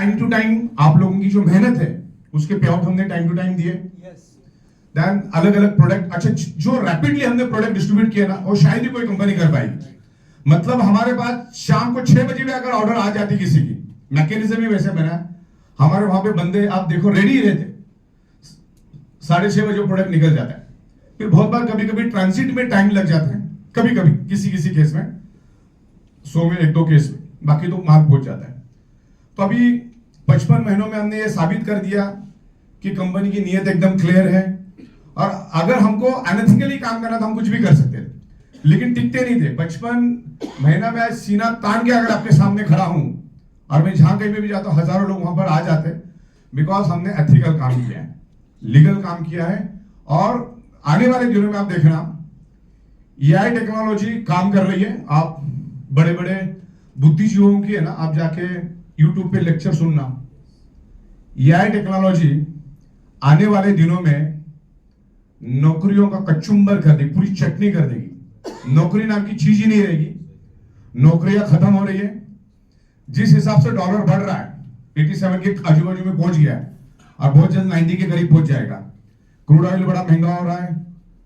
Time to time आप लोगों की जो मेहनत है उसके पे आउट हमने टाइम टू टाइम दिए। देन अलग अलग प्रोडक्ट, अच्छा जो रैपिडली हमने प्रोडक्ट डिस्ट्रीब्यूट किया ना वो शायद ही कोई कंपनी कर पाएगी। मतलब हमारे पास शाम को 6 बजे भी अगर ऑर्डर आ जाती किसी की, मैकेनिज्म ही वैसे बना है, हमारे वहां पे बंदे आप देखो रेडी ही रहते, 6:30 बजे प्रोडक्ट निकल जाता है। फिर बहुत बार कभी कभी ट्रांजिट में टाइम लग जाता है, कभी कभी किसी किसी केस में, 100 में 1-2 केस में, बाकी तो माल पहुंच जाता है। तो अभी 55 महीनों में हमने ये साबित कर दिया कि कंपनी की नीयत एकदम क्लियर है, और अगर हमको अनएथिकली काम करना तो हम कुछ भी कर सकते थे, लेकिन टिकते नहीं थे। 55 महीना में आज सीना तान के अगर आपके सामने खड़ा हूं, और मैं जहां कहीं भी जाता हूं हजारों लोग वहां पर आ जाते, बिकॉज हमने एथिकल काम किया है, लीगल काम किया है। और आने वाले दिनों में आप देखना एआई टेक्नोलॉजी काम कर रही है। आप बड़े बड़े बुद्धिजीवियों की है ना, आप जाके यूट्यूब पे लेक्चर सुनना, एआई टेक्नोलॉजी आने वाले दिनों में नौकरियों का कचुंबर कर देगी, पूरी चटनी कर देगी। नौकरी नाम की चीज ही नहीं रहेगी, नौकरियां खत्म हो रही है। जिस हिसाब से डॉलर बढ़ रहा है 87 के आजू बाजू में पहुंच गया है, और बहुत जल्द 90 के करीब पहुंच जाएगा। क्रूड ऑयल बड़ा महंगा हो रहा है,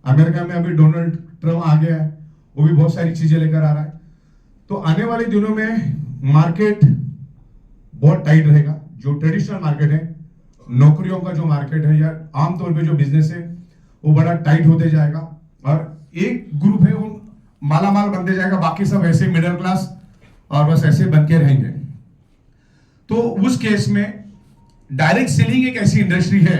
अमेरिका में अभी डोनाल्ड ट्रम्प आ गया है, वो भी बहुत सारी चीजें लेकर आ रहा है। तो आने वाले दिनों में मार्केट बहुत टाइट रहेगा। जो ट्रेडिशनल मार्केट है, नौकरियों का जो मार्केट है या आमतौर पे जो बिजनेस है, वो बड़ा टाइट होते जाएगा, और एक ग्रुप है वो मालामाल बनते जाएगा, बाकी सब ऐसे मिडिल क्लास और बस ऐसे बन के रहेंगे। तो उस केस में डायरेक्ट सेलिंग एक ऐसी इंडस्ट्री है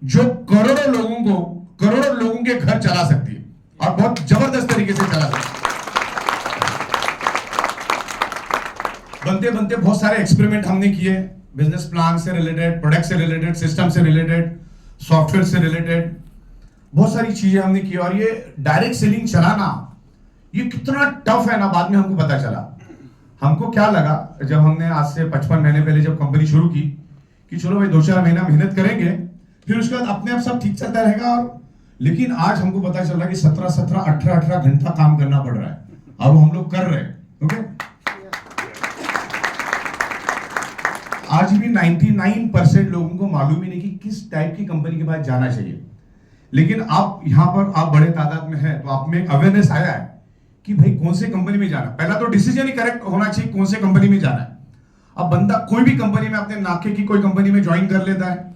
जो करोड़ों लोगों के घर चला सकती है, और बहुत जबरदस्त तरीके से चला सकती है। बनते बनते बहुत सारे एक्सपेरिमेंट हमने किए, बिजनेस प्लान से रिलेटेड, प्रोडक्ट से रिलेटेड, सिस्टम से रिलेटेड, सॉफ्टवेयर से रिलेटेड, बहुत सारी चीजें हमने की। और ये डायरेक्ट सेलिंग चलाना ये कितना टफ है ना, बाद में हमको पता चला। हमको क्या लगा जब हमने आज से 55 महीने पहले जब कंपनी शुरू की, कि चलो भाई 2-4 महीना मेहनत करेंगे, फिर उसके बाद अपने आप सब ठीक चलता रहेगा। और लेकिन आज हमको पता चल रहा है कि 17-17, 18-18 घंटा काम करना पड़ रहा है, और वो हम लोग कर रहे हैं। ओके, आज भी 99% लोगों को मालूम ही नहीं कि किस टाइप की कंपनी के पास जाना चाहिए। लेकिन आप यहां पर आप बड़े तादाद में हैं, तो आप में अवेयरनेस आया है कि भाई कौन से कंपनी में जाना। पहला तो डिसीजन ही करेक्ट होना चाहिए कौन से कंपनी में जाना है। अब बंदा कोई भी कंपनी में अपने नाके की कोई कंपनी में ज्वाइन कर लेता है,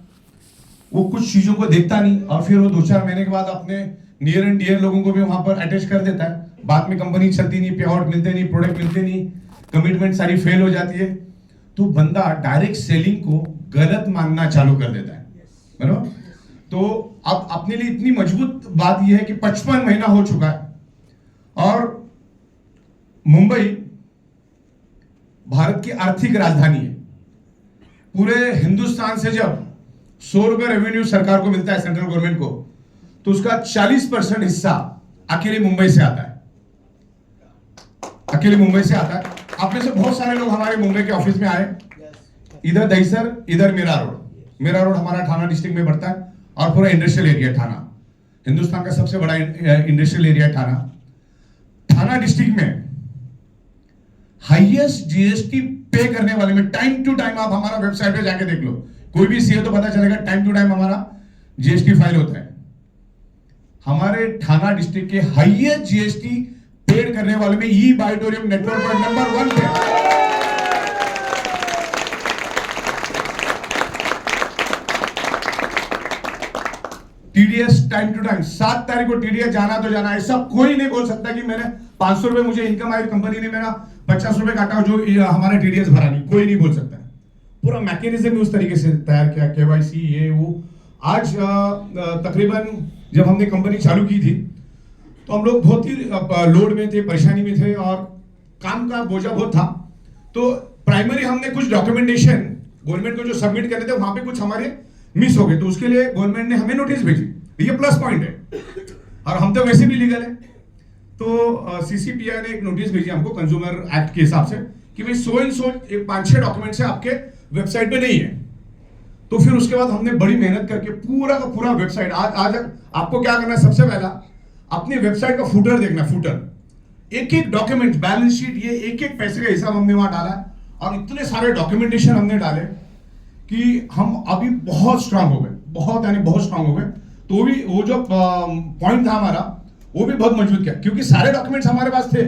वो कुछ चीजों को देखता नहीं, और फिर वो 2-4 महीने के बाद अपने नियर एंड डियर लोगों को भी वहां पर अटैच कर देता है। बाद में कंपनी चलती नहीं, पे आउट मिलते नहीं, प्रोडक्ट मिलते नहीं, कमिटमेंट सारी फेल हो जाती है। तो बंदा डायरेक्ट सेलिंग को गलत मानना चालू कर देता है, बराबर। तो अब अपने लिए इतनी मजबूत बात यह है कि 55 महीना हो चुका है, और मुंबई भारत की आर्थिक राजधानी है। पूरे हिंदुस्तान से जब 100 रुपए रेवेन्यू सरकार को मिलता है, सेंट्रल गवर्नमेंट को, तो उसका 40% हिस्सा अकेले मुंबई से आता है, अकेले मुंबई से आता है। आप में से बहुत सारे लोग हमारे मुंबई के ऑफिस में आए, इधर दहीसर, इधर मीरा रोड हमारा थाना डिस्ट्रिक्ट में पड़ता है, और पूरा इंडस्ट्रियल एरिया थाना, हिंदुस्तान का सबसे बड़ा इंडस्ट्रियल एरिया थाना डिस्ट्रिक्ट में हाईएस्ट जीएसटी पे करने वाले में। टाइम टू टाइम आप हमारा वेबसाइट पे जाके देख लो, कोई भी सीए तो पता चलेगा, टाइम टू टाइम हमारा जीएसटी फाइल होता है। हमारे थाना डिस्ट्रिक्ट के हाईएस्ट जीएसटी पेड करने वाले में ई बायोटोरियम नेटवर्क पर नंबर 1 पे। टीडीएस टाइम टू टाइम 7 तारीख को टीडीएस जाना तो जाना है। ऐसा कोई नहीं बोल सकता कि मैंने 500 रुपए मुझे इनकम आई, कंपनी ने मेरा 50 रुपए काटा जो हमारा टीडीएस भरा नहीं, कोई नहीं बोल सकता। पूरा मैकेनिज्म उस तरीके से तैयार किया, केवाईसी ये वो। आज तकरीबन जब हमने कंपनी चालू की थी तो हम लोग बहुत ही लोड में थे, परेशानी में थे, और काम का बोझा बहुत था। तो प्राइमरी हमने कुछ डॉक्यूमेंटेशन गवर्नमेंट को जो सबमिट करने थे, वहां पे कुछ हमारे मिस हो गए, तो उसके लिए गवर्नमेंट ने हमें नोटिस भेजी। ये प्लस पॉइंट है, और हम तो वैसे भी लीगल है। तो सीसीपीआई ने एक नोटिस भेजी हमको कंज्यूमर एक्ट के हिसाब से कि भाई सो एंड सो 5-6 डॉक्यूमेंट्स आपके वेबसाइट पे नहीं है। तो फिर उसके बाद हमने बड़ी मेहनत करके पूरा का पूरा वेबसाइट, आज आपको क्या करना है, सबसे पहला अपनी वेबसाइट का फुटर देखना, फुटर एक एक डॉक्यूमेंट, बैलेंस शीट, ये एक एक पैसे का हिसाब हमने वहां डाला है, और इतने सारे डॉक्यूमेंटेशन हमने डाले कि हम अभी बहुत स्ट्रांग हो गए, बहुत यानी बहुत स्ट्रांग हो गए। तो भी वो जो पॉइंट था हमारा वो भी बहुत मजबूत किया, क्योंकि सारे डॉक्यूमेंट्स हमारे पास थे,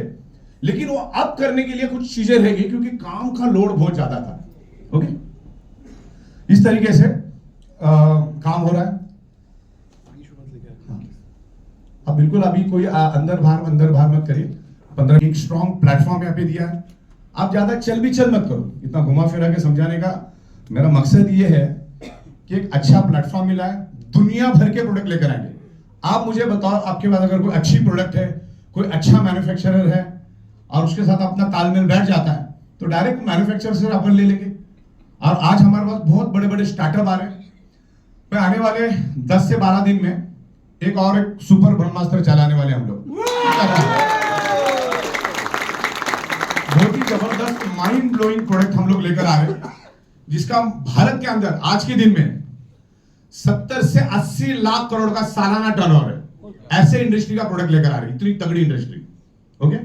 लेकिन वो अब करने के लिए कुछ चीजें रह गई क्योंकि काम का लोड बहुत ज्यादा था। ओके, इस तरीके से काम हो रहा है। अब बिल्कुल अभी कोई अंदर बाहर मत करिए। 15 एक स्ट्रॉन्ग प्लेटफॉर्म यहाँ पे दिया है। आप ज्यादा चल मत करो, इतना घुमा फिरा के समझाने का मेरा मकसद ये है कि एक अच्छा प्लेटफॉर्म मिला है, दुनिया भर के प्रोडक्ट लेकर आएंगे। आप मुझे बताओ, आपके पास अगर कोई अच्छी प्रोडक्ट है, कोई अच्छा मैन्युफैक्चरर है और उसके साथ अपना तालमेल बैठ जाता है, तो डायरेक्ट मैन्युफैक्चरर से अपन ले लेंगे। और आज हमारे पास बहुत बड़े बड़े स्टार्टअप आ रहे हैं। मैं आने वाले 10 से 12 दिन में एक सुपर ब्रह्मास्त्र चलाने वाले हम लोग। बहुत ही जबरदस्त माइंड ब्लोइंग प्रोडक्ट हम लोग लेकर आ रहे हैं, जिसका भारत के अंदर आज के दिन में 70 से 80 लाख करोड़ का सालाना टर्नओवर है। ऐसे इंडस्ट्री का प्रोडक्ट लेकर आ रहे हैं, इतनी तगड़ी इंडस्ट्री। ओके,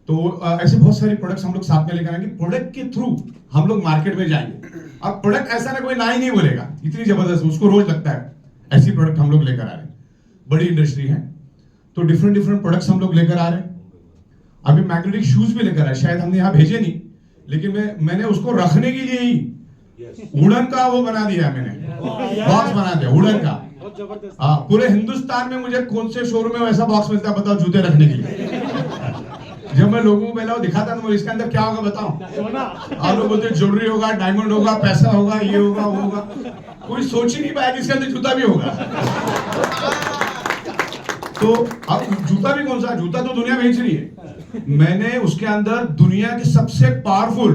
तो ऐसे बहुत सारे प्रोडक्ट्स हम लोग साथ में लेकर आएंगे। प्रोडक्ट के थ्रू हम लोग मार्केट में जाएंगे। अब प्रोडक्ट ऐसा ना कोई ना ही नहीं बोलेगा, इतनी जबरदस्त उसको रोज लगता है। ऐसी प्रोडक्ट हम लोग लेकर आ रहे हैं, बड़ी इंडस्ट्री है, तो डिफरेंट प्रोडक्ट्स हम लोग लेकर आ रहे हैं। अभी मैग्नेटिक शूज भी लेकर आए, शायद हमने यहाँ भेजे नहीं, लेकिन मैंने उसको रखने के लिए ही वुडन का वो बना दिया, मैंने बॉक्स बना दिया वुडन का। हाँ, पूरे हिंदुस्तान में मुझे कौन से शोरूम में वैसा बॉक्स मिलता है बताओ, जूते रखने के लिए। जब मैं लोगों को पहले वो दिखाता था, इसके अंदर क्या होगा बताओ, आप लोग बोलते ज्वेलरी होगा, डायमंड होगा, पैसा होगा, ये होगा वो होगा। कोई सोच ही नहीं पाया कि इसके अंदर जूता भी होगा। तो अब जूता भी कौन सा, जूता तो दुनिया बेच रही है, मैंने उसके अंदर दुनिया के सबसे पावरफुल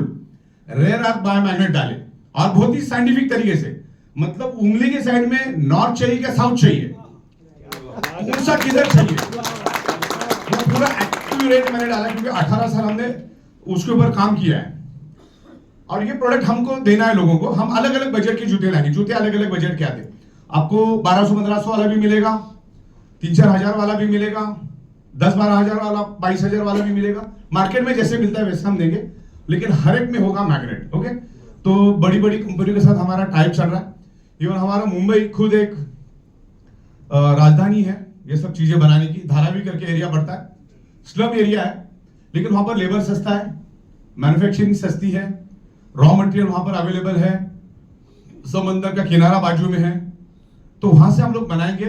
रेयर अर्थ बायोमैग्नेट डाले, और बहुत ही साइंटिफिक तरीके से। मतलब उंगली के साइड में नॉर्थ चाहिए क्या साउथ चाहिए, कौन सा किधर चाहिए, वो पूरा एक्यूरेट मैंने डाला, क्योंकि 18 साल हमने उसके ऊपर काम किया है। और ये प्रोडक्ट हमको देना है लोगों को। हम अलग अलग बजट के जूते लाएंगे। जूते अलग अलग बजट के आते, आपको 1200-1500 वाला भी मिलेगा, 3-4 हजार वाला भी मिलेगा, 10-12 हजार वाला, 22 हजार वाला भी मिलेगा। मार्केट में जैसे मिलता है वैसे हम देंगे, लेकिन हर एक में होगा मैग्नेट। ओके, तो बड़ी बड़ी कंपनियों के साथ हमारा टाइप चल रहा है। इवन हमारा मुंबई खुद एक राजधानी है ये सब चीजें बनाने की। धारावी करके एरिया पड़ता है, स्लम एरिया है, लेकिन वहां पर लेबर सस्ता है, मैन्युफैक्चरिंग सस्ती है, रॉ मटेरियल वहां पर अवेलेबल है, समंदर का किनारा बाजू में है। तो वहां से हम लोग बनाएंगे,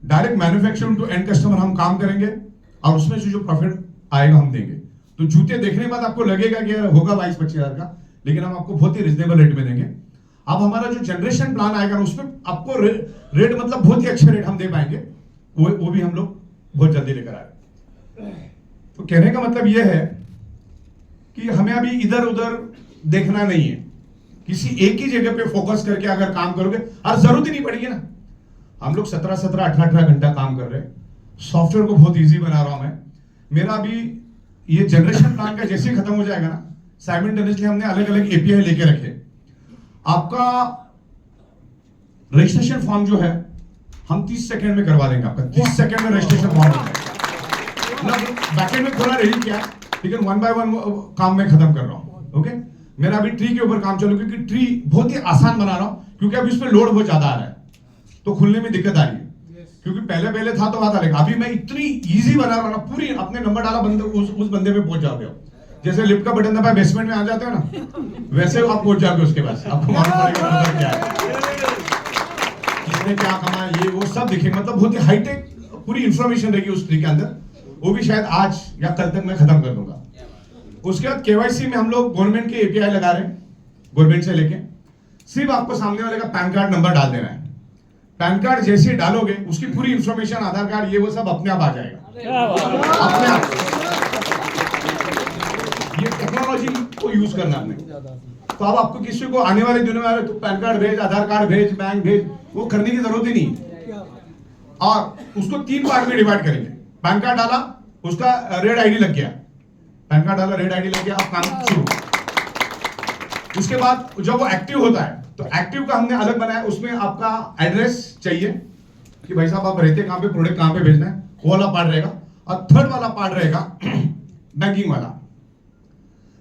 direct manufacturing to end customer हम काम करेंगे, और उसमें से जो प्रॉफिट आएगा हम देंगे। तो जूते देखने के बाद आपको लगेगा कि होगा 22-25 हजार का, लेकिन हम आपको बहुत ही रिजनेबल रेट में देंगे। अब हमारा जो जनरेशन प्लान आएगा उसमें आपको रेट मतलब बहुत ही अच्छे रेट हम दे पाएंगे, वो भी हम लोग बहुत जल्दी लेकर आए। तो कहने का मतलब यह है कि हमें अभी इधर उधर देखना नहीं है, किसी एक ही जगह पे फोकस करके अगर काम करोगे, और जरूरत ही नहीं पड़ेगी ना। हम लोग 17-17, 18-18 घंटा काम कर रहे हैं। सॉफ्टवेयर को बहुत इजी बना रहा हूं मैं। मेरा अभी ये जनरेशन प्लान का जैसे ही खत्म हो जाएगा ना, साइमल्टेनियसली हमने अलग अलग एपीआई लेके रखे। आपका रजिस्ट्रेशन फॉर्म जो है हम 30 सेकंड में करवा देंगे। आपका 30 सेकंड में रजिस्ट्रेशन फॉर्म हो जाएगा। बैकएंड में थोड़ा रेडी किया, लेकिन 1 by 1 काम में खत्म कर रहा हूं। ओके, मेरा अभी ट्री के ऊपर काम चल रहा है, क्योंकि ट्री बहुत ही आसान बना रहा हूं, क्योंकि अभी उसमें लोड बहुत ज्यादा आ रहा है, तो खुलने में दिक्कत आ रही है। क्योंकि पहले था तो बात अलग, अभी मैं इतनी इजी बना रहा हूं ना, पूरी अपने नंबर डाला बंदे उस बंदे पे पहुंच जाओगे। जैसे लिफ्ट का बटन दबाया बेसमेंट में आ जाते हो ना, वैसे आप पहुंच जाओगे उसके पास। आपको मालूम पड़ेगा नंबर क्या है, किसने क्या कमाया, ये वो सब दिखेगा। मतलब बहुत ही हाईटेक पूरी इंफॉर्मेशन रहेगी उस ट्री के अंदर। वो भी शायद आज या कल तक मैं खत्म कर दूंगा। उसके बाद केवाईसी में हम लोग गवर्नमेंट के एपीआई लगा रहे हैं, गवर्नमेंट से लेके। सिर्फ आपको सामने वाले का पैन कार्ड नंबर डाल देना है। पैन कार्ड जैसे ही डालोगे उसकी पूरी इंफॉर्मेशन, आधार कार्ड, ये वो सब अपने आप आ जाएगा, अपने आप। ये टेक्नोलॉजी को यूज करना आपने। तो अब आपको किसी को आने वाले दिनों में तो पैन कार्ड भेज, आधार कार्ड भेज, बैंक भेज, वो करने की जरूरत ही नहीं। और उसको 3 पार्ट में डिवाइड करेंगे। पैन कार्ड डाला, उसका रेड आईडी लग गया, पैन कार्ड डाला, रेड आईडी लग गया, अब काम शुरू। उसके बाद जब वो एक्टिव होता है, तो एक्टिव का हमने अलग बनाया, उसमें आपका एड्रेस चाहिए कि भाई साहब आप रहते कहां पे, प्रोडक्ट कहां पे भेजना है, वो वाला पार्ट रहेगा। और थर्ड वाला पार्ट रहेगा बैंकिंग वाला।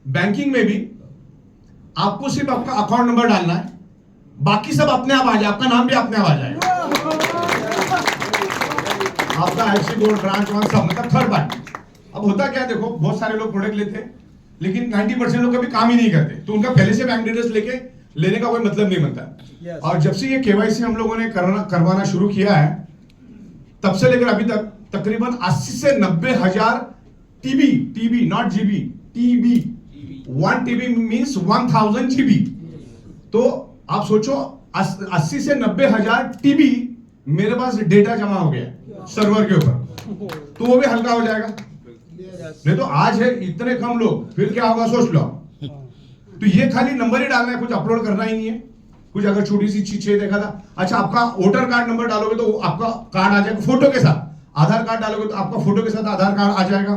बैंकिंग में भी आपको सिर्फ आपका अकाउंट नंबर डालना है, बाकी सब अपने आप आ जाए, आपका नाम भी अपने आप आ जाएगा, आपका आईसी कोड, ब्रांच वन सब, मतलब थर्ड पार्टी। अब होता क्या है, देखो बहुत सारे लोग प्रोडक्ट लेते हैं लेकिन 90% लोग कभी काम ही नहीं करते, तो उनका पहले से बैंक डिटेल्स लेने का कोई मतलब नहीं बनता। और जब से ये केवाईसी हम लोगों ने करवाना शुरू किया है, तब से लेकर अभी तक तकरीबन 80 से 90 हजार TB naught GB, TB 1 TB means 1000 GB. तो आप सोचो 80 से 90 हजार टीबी मेरे पास डेटा जमा हो गया सर्वर के ऊपर, तो वो भी हल्का हो जाएगा। नहीं तो आज है इतने कम लोग, फिर क्या होगा सोच लो। तो ये खाली नंबर ही डालना है, कुछ अपलोड करना ही नहीं है, कुछ अगर छोटी सी चीज देखा था, अच्छा आपका वोटर कार्ड नंबर डालोगे तो आपका कार्ड आ जाएगा फोटो के साथ, आधार कार्ड डालोगे तो आपका फोटो के साथ आधार कार्ड आ जाएगा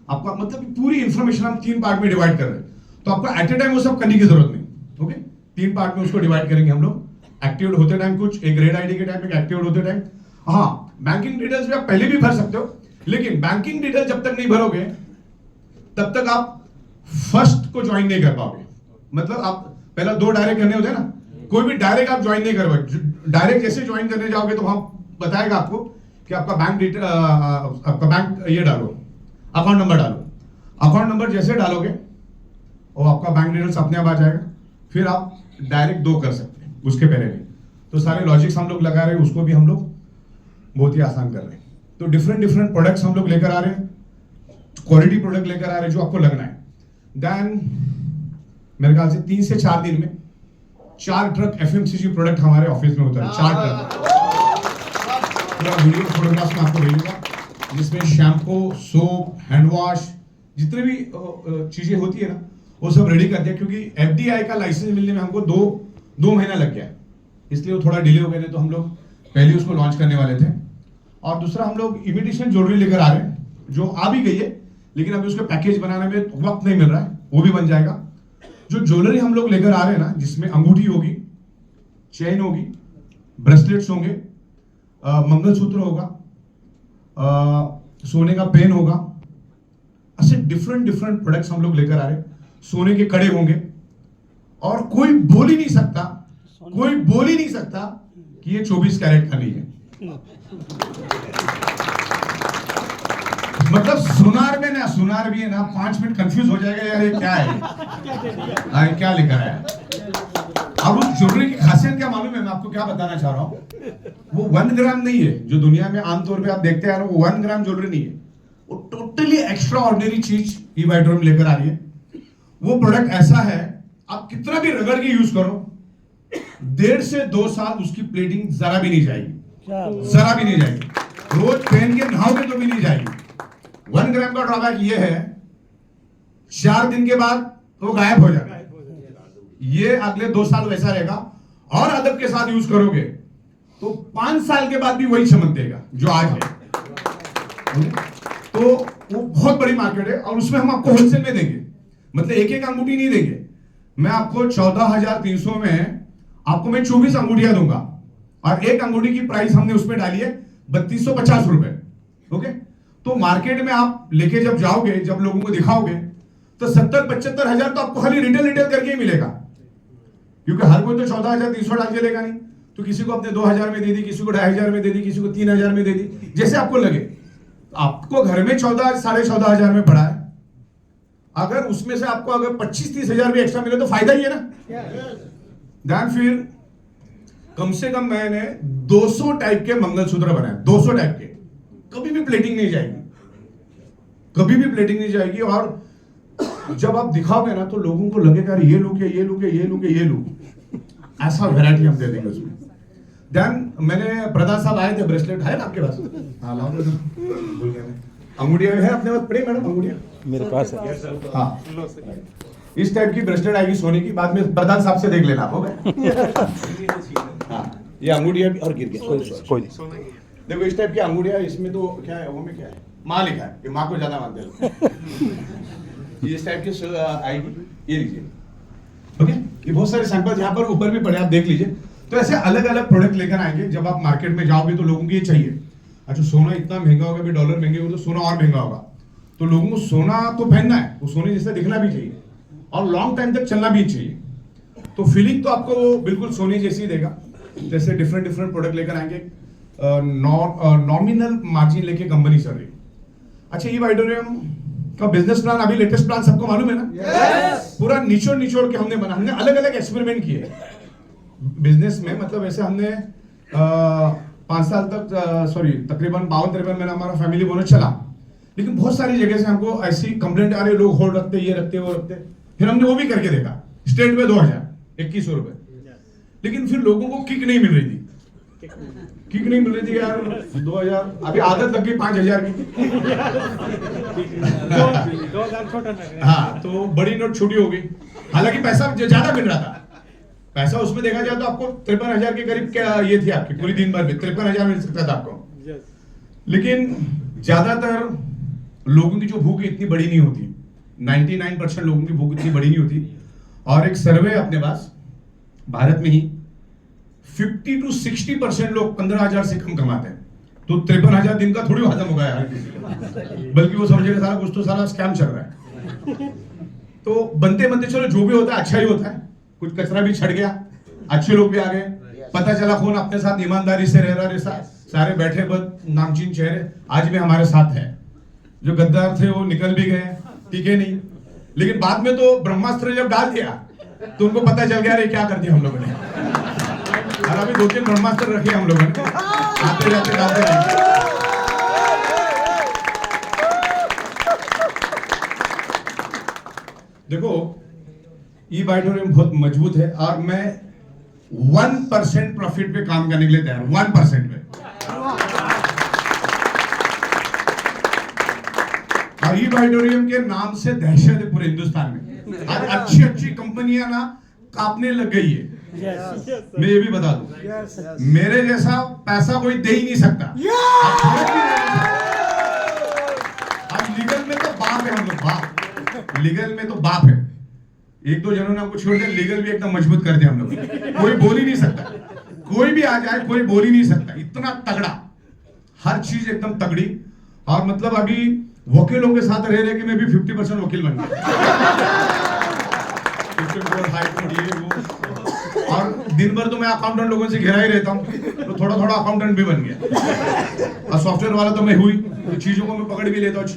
आपका, मतलब पूरी इंफॉर्मेशन हम 3 पार्ट में डिवाइड कर रहे हैं। तो आपका एट ए टाइम वो सब करने की जरूरत नहीं, ओके। 3 पार्ट में उसको डिवाइड करेंगे हम लोग, एक्टिवेट होते टाइम कुछ, एक ग्रेड आईडी के टाइम, एक एक्टिवेट होते टाइम। हाँ, बैंकिंग डिटेल्स भी आप पहले भी भर सकते हो, लेकिन बैंकिंग डिटेल जब तक नहीं भरोगे तब तक आप फर्स्ट को ज्वाइन नहीं कर पाओगे। मतलब आप पहला 2 डायरेक्ट करने होते हैं ना, कोई भी डायरेक्ट आप ज्वाइन नहीं कर पाओगे। डायरेक्ट जैसे ज्वाइन करने जाओगे तो वहां बताएगा आपको कि आपका बैंक डिटेल, आपका बैंक ये डालो, अकाउंट नंबर डालो। अकाउंट नंबर जैसे डालोगे और आपका बैंक डिटेल्स अपने आप आ जाएगा, फिर आप डायरेक्ट 2 कर सकते हैं, उसके पहले नहीं। तो सारे लॉजिक्स हम लोग लगा रहे हैं, उसको भी हम लोग बहुत ही आसान कर रहे हैं। तो डिफरेंट प्रोडक्ट्स हम लोग लेकर आ रहे हैं, क्वालिटी प्रोडक्ट लेकर आ रहे हैं जो आपको लगना है। देन मेरे ख्याल से 3 से 4 दिन में 4 ट्रक एफएमसीजी प्रोडक्ट हमारे ऑफिस में होता है, 4 ट्रक। पूरा वीडियो फोटोग्राफ्स में आपको भेजूंगा, जिसमें शैम्पू, सोप, हैंड वॉश, जितने भी चीजें होती है ना, वो सब रेडी कर दिया, क्योंकि एफडीआई का लाइसेंस मिलने में हमको 2 महीना लग गया, इसलिए वो थोड़ा डिले हो गए थे। तो हम लोग पहले उसको लॉन्च करने वाले थे। और दूसरा हम लोग इमिटेशन ज्वेलरी लेकर आ रहे हैं, जो आ भी गई है, लेकिन अभी उसका पैकेज बनाने में वक्त नहीं मिल रहा है, वो भी बन जाएगा। जो ज्वेलरी हम लोग लेकर आ रहे हैं ना, जिसमें अंगूठी होगी, चेन होगी, ब्रेसलेट्स होंगे, मंगलसूत्र होगा, सोने का पेन होगा, ऐसे डिफरेंट प्रोडक्ट्स हम लोग लेकर आ रहे हैं। सोने के कड़े होंगे, और कोई बोल ही नहीं सकता कि ये 24 कैरेट का नहीं है। मतलब सुनार भी है ना, 5 मिनट कंफ्यूज हो जाएगा, यार ये क्या है, क्या लिखा है। अब उस ज्वेलरी की खासियत क्या मालूम है, मैं आपको क्या बताना चाह रहा हूँ। वो 1 ग्राम नहीं है, जो दुनिया में आमतौर पे आप देखते हैं, वो 1 ग्राम ज्वेलरी नहीं है, वो टोटली एक्स्ट्रा ऑर्डिनरी चीज ई-वाइटरम लेकर आ रही है। वो प्रोडक्ट ऐसा है, आप कितना भी रगड़ के यूज करो, 1.5 से 2 साल उसकी प्लेटिंग जरा भी नहीं जाएगी, जरा भी नहीं जाएगी। रोज पहन के नहाओगे तो भी नहीं जाएगी। 1 ग्राम का ड्रॉबैक ये है, 4 दिन के बाद वो गायब हो जाएगा। ये अगले 2 साल वैसा रहेगा, और अदब के साथ यूज करोगे तो 5 साल के बाद भी वही चमक देगा जो आज है। तो वो बहुत बड़ी मार्केट है, और उसमें हम आपको होलसेल में देंगे, मतलब एक अंगूठी नहीं देंगे। मैं आपको 14,300 में आपको मैं 24 अंगूठियां दूंगा, और एक अंगूठी की प्राइस हमने उसमें डाली है 3250 रुपए, ओके। तो मार्केट में आप लेके जब जाओगे, जब लोगों को दिखाओगे, तो 70-75 हजार तो आपको खाली रिटेल करके ही मिलेगा, क्योंकि हर कोई तो 14,300 डाल के लेगा नहीं। तो किसी को अपने 2,000 में दे दी, किसी को 2,500 में दे दी, किसी को 3,000 में दे दी, जैसे आपको लगे। आपको घर में 14,000-14,500 में पड़ा है, अगर उसमें से आपको अगर 25-30 हजार भी एक्स्ट्रा मिले तो फायदा ही है ना। दैन फिर कम से कम मैंने 200 टाइप के मंगलसूत्र बनाए, 200 टाइप के, कभी भी प्लेटिंग नहीं जाएगी, कभी भी प्लेटिंग नहीं जाएगी। और जब आप दिखाओगे ना, तो लोगों को लगेगा ये लुक है, ये लुक है, ये लुक है, ये लुक, ऐसा वैरायटी हम दे देंगे उसमें। देन मैंने प्रधान साहब आए थे, ब्रेसलेट है ना आपके पास? हाँ, लाओ। भूल गया मैं, अंगूठियां है अपने पास, पड़े मैडम अंगूठियां मेरे पास है। हाँ, इस टाइप की ब्रेसलेट आएगी सोने की, बाद में प्रधान साहब से देख लेना आप, हो गया। हाँ, ये अंगूठियां भी, और गिर गया, कोई नहीं। देखो इस टाइप की अंगूठियां, इसमें तो क्या है, वो में क्या है, माँ लिखा है, माँ को ज्यादा मानते हैं। इस टाइप की आएगी, ये लीजिए, ओके। ये बहुत सारे सैंपल यहाँ पर ऊपर भी पड़े, आप देख लीजिए। तो ऐसे अलग अलग प्रोडक्ट लेकर आएंगे। जब आप मार्केट में जाओगे तो लोगों को ये चाहिए, अच्छा सोना इतना महंगा होगा, डॉलर महंगे हो तो सोना और महंगा होगा, तो लोगों को सोना तो पहनना है, वो सोने जैसा दिखना भी चाहिए, और लॉन्ग टाइम तक चलना भी चाहिए। तो फीलिंग तो आपको वो बिल्कुल सोनी जैसी देगा, जैसे डिफरेंट डिफरेंट प्रोडक्ट लेकर आएंगे, नॉमिनल मार्जिन लेके कंपनी चल रही है। अच्छा, ये ऑडिटोरियम का बिजनेस प्लान, अभी लेटेस्ट प्लान सबको मालूम है ना? पूरा निचोड़ निचोड़ के हमने बना, हमने अलग अलग एक्सपेरिमेंट किए बिजनेस में। मतलब ऐसे हमने 5 साल तक तकरीबन 52-53 महीना हमारा फैमिली बोनस चला, लेकिन बहुत सारी जगह से हमको ऐसी कंप्लेंट आ रही, लोग होल्ड रखते, ये रखते, वो रखते। फिर हमने वो भी करके देखा, स्टेट में 2100 रुपए, लेकिन फिर लोगों को किक नहीं मिल रही थी। किक नहीं मिल रही थी यार, 2000 अभी आदत लग गई 5000 की। 2000 छोटा। हाँ, तो बड़ी नोट छोटी हो गई, हालांकि पैसा ज्यादा मिल रहा था। पैसा उसमें देखा जाए तो आपको 53,000 के करीब क्या ये थी आपकी पूरी दिन भर में 53,000 मिल सकता था आपको। लेकिन ज्यादातर लोगों की जो भूख इतनी बड़ी नहीं होती, 99% लोगों की भूख इतनी बड़ी नहीं होती। और एक सर्वे अपने पास भारत में ही 50 to 60% लोग 15,000 से कम कमाते हैं। तो 53,000 दिन का थोड़ी खत्म होगा यार किसी का, बल्कि वो समझेगा सारा कुछ तो सारा स्कैम चल रहा है। तो बनते बनते चलो जो भी होता है अच्छा ही होता है, कुछ कचरा भी छट गया, अच्छे लोग भी आ गए, पता चला कौन अपने साथ ईमानदारी से रह रहा, सारे बैठे बद नामचीन चेहरे आज भी हमारे साथ हैं। जो गद्दार थे वो निकल भी गए, ठीक है नहीं, लेकिन बाद में तो ब्रह्मास्त्र जब डाल दिया तो उनको पता चल गया, अरे क्या कर दिया हम लोगों ने। और अभी 2-3 ब्रह्मास्त्र रखे हम लोगों ने, आते जाते डालते जाते। देखो, ई ऑडिटोरियम बहुत मजबूत है और मैं 1% प्रॉफिट पे काम करने के लिए तैयार हूं, 1% पे। और ई ऑडिटोरियम के नाम से दहशत है पूरे हिंदुस्तान में। आज अच्छी अच्छी कंपनियां ना कांपने लग गई है। मैं ये भी बता दूं, मेरे जैसा पैसा कोई दे ही नहीं सकता। आज लीगल में तो बाप है हम लोग, बाप, लीगल में तो बाप है। 1-2 जनों ने हमको छोड़ दिया, लीगल भी एकदम मजबूत कर दिया हम लोग, कोई बोल ही नहीं सकता, कोई भी आ जाए कोई बोल ही नहीं सकता, इतना तगड़ा, हर चीज एकदम तगड़ी। और मतलब अभी वकीलों के साथ रह रहे कि मैं भी 50% वकील बन गया। और दिन भर तो मैं अकाउंटेंट लोगों से घिरा ही रहता हूँ, तो थोड़ा थोड़ा अकाउंटेंट भी बन गया। और सॉफ्टवेयर वाला तो मैं हुई, तो चीजों को मैं पकड़ भी लेता हूँ।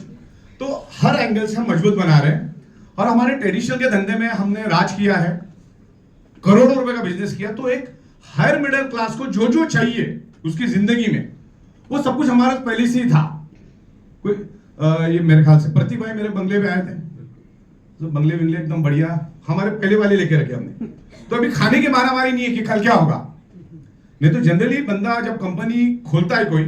तो हर एंगल से हम मजबूत बना रहे हैं। और हमारे ट्रेडिशनल के धंधे में हमने राज किया है, करोड़ों रुपए का बिजनेस किया। तो एक हायर मिडिल क्लास को जो जो चाहिए उसकी जिंदगी में, वो सब कुछ हमारा पहले से ही था। कोई ये मेरे ख्याल से प्रतीक भाई मेरे बंगले पे आए थे, तो बंगले बिंगले एकदम बढ़िया हमारे पहले वाले लेके रखे हमने। तो अभी खाने की मारामारी नहीं है कि कल क्या होगा। नहीं तो जनरली बंदा जब कंपनी खोलता है कोई,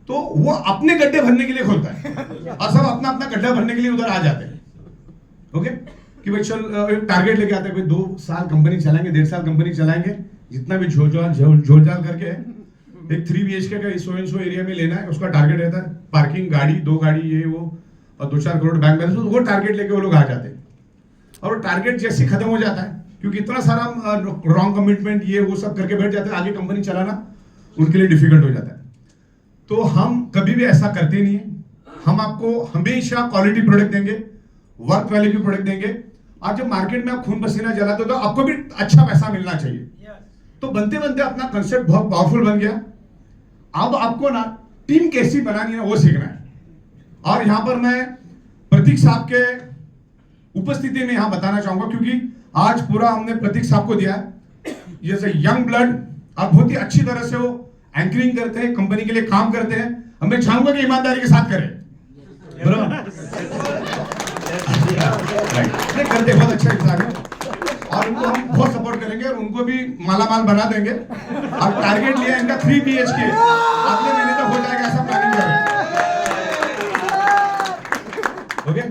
तो वो अपने गड्ढे भरने के लिए खोलता है, और सब अपना अपना गड्ढा भरने के लिए उधर आ जाते हैं। ओके, कि भाई चल टारगेट लेके आते हैं, भाई 2 साल कंपनी चलाएंगे, 1.5 साल कंपनी चलाएंगे, जितना भी झोलझाल करके एक 3 BHK का सो एरिया में लेना है, उसका टारगेट रहता है। पार्किंग, गाड़ी, 2 गाड़ी, ये वो, और 2-4 करोड़ बैंक बैलेंस, वो टारगेट लेके वो लोग आ जाते हैं। और वो टारगेट जैसे खत्म हो जाता है, क्योंकि इतना सारा रॉन्ग कमिटमेंट ये वो सब करके बैठ जाते हैं, आगे कंपनी चलाना उनके लिए डिफिकल्ट हो जाता है। तो हम कभी भी ऐसा करते नहीं है, हम आपको हमेशा क्वालिटी प्रोडक्ट देंगे, वर्क वैल्यू की प्रोडक्ट देंगे। आज जब मार्केट में आप खून पसीना जलाते हो तो आपको भी अच्छा पैसा मिलना चाहिए। तो बनते बनते अपना कंसेप्ट बहुत पावरफुल बन गया। अब आपको ना टीम कैसी बनानी है वो सीखना है। और यहां पर मैं प्रतीक साहब के उपस्थिति में यहां बताना चाहूंगा, क्योंकि आज पूरा हमने प्रतीक साहब को दिया है, जैसे यंग ब्लड, और बहुत ही अच्छी तरह से वो एंकरिंग करते हैं, कंपनी के लिए काम करते हैं। हमें चाहूंगा कि ईमानदारी के साथ करें, नहीं करते, बहुत अच्छा इंसान है, और उनको हम बहुत सपोर्ट करेंगे और उनको भी मालामाल बना देंगे। और टारगेट लिया इनका 3 BHK, अगले महीने तक हो जाएगा, ऐसा प्लानिंग कर रहे हैं। ओके,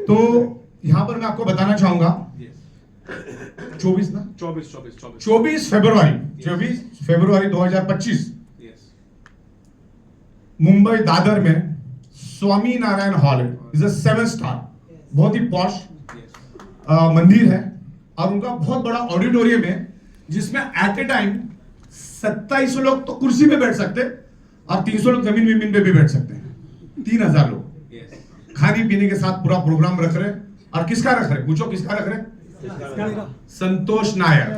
तो यहां पर मैं आपको बताना चाहूंगा 24 फरवरी 2025 मुंबई दादर में स्वामी नारायण हॉल है, इज अ 7 स्टार, बहुत ही पॉश मंदिर है। और उनका बहुत बड़ा ऑडिटोरियम है, जिसमें एट ए टाइम 2700 लोग तो कुर्सी पे बैठ सकते और 300 लोग जमीन पे भी बैठ सकते हैं। 3000 लोग खाने पीने के साथ पूरा प्रोग्राम रख रहे। और किसका रख रहे, पूछो किसका रख रहे? संतोष नायर।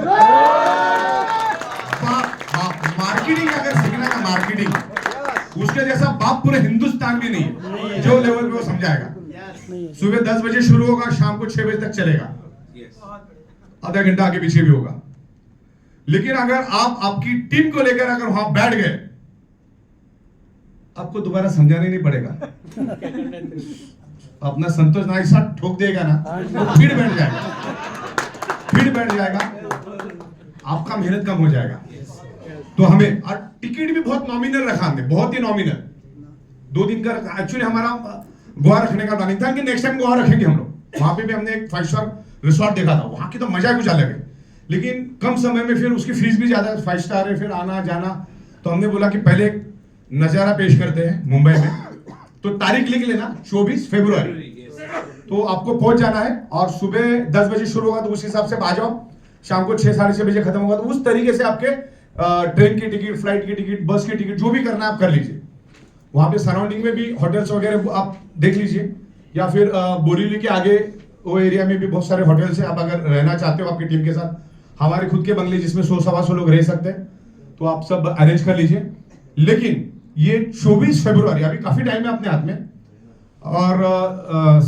मार्केटिंग अगर सीखना ना, मार्केटिंग, उसके जैसा बाप पूरे हिंदुस्तान में नहीं है जो लेवल पे वो समझाएगा। सुबह 10 बजे शुरू होगा, शाम को 6 बजे तक चलेगा, आधा घंटा आगे पीछे भी होगा। लेकिन अगर आप आपकी टीम को लेकर अगर वहां बैठ गए, आपको दोबारा समझाने नहीं पड़ेगा। अपना संतोष नायक साथ ठोक देगा ना, फिर बैठ जाएगा, आपका मेहनत कम हो जाएगा। तो हमें, और टिकट भी बहुत नॉमिनल रखा हमने, बहुत ही नॉमिनल, 2 दिन का। एक्चुअली हमारा गोवा रखने का प्लानिंग था कि नेक्स्ट टाइम गोवा रखेंगे हम लोग। वहां पे भी हमने एक 5 स्टार रिसोर्ट देखा था, वहां की तो मजा कुछ अलग है, लेकिन कम समय में फिर उसकी फीस भी ज्यादा है, 5 स्टार है, फिर आना जाना। तो हमने बोला कि पहले एक नजारा पेश करते हैं मुंबई में। तो तारीख लिख लेना, 24 फरवरी। तो आपको पहुंच जाना है, और सुबह 10 बजे शुरू होगा तो उस हिसाब से आ जाओ, शाम को 6 साढ़े 6 बजे खत्म होगा। तो उस तरीके से आपके ट्रेन की टिकट, फ्लाइट की टिकट, बस की टिकट, जो भी करना है आप कर लीजिए। वहां पे सराउंडिंग में भी होटल्स वगैरह आप देख लीजिए, या फिर बोरीवली के आगे वो एरिया में भी बहुत सारे होटल्स हैं। आप अगर रहना चाहते हो आपकी टीम के साथ, हमारे खुद के बंगले जिसमें 100-125 लोग रह सकते हैं, तो आप सब अरेंज कर लीजिए। लेकिन ये 24 फरवरी, अभी काफी टाइम है अपने हाथ में, और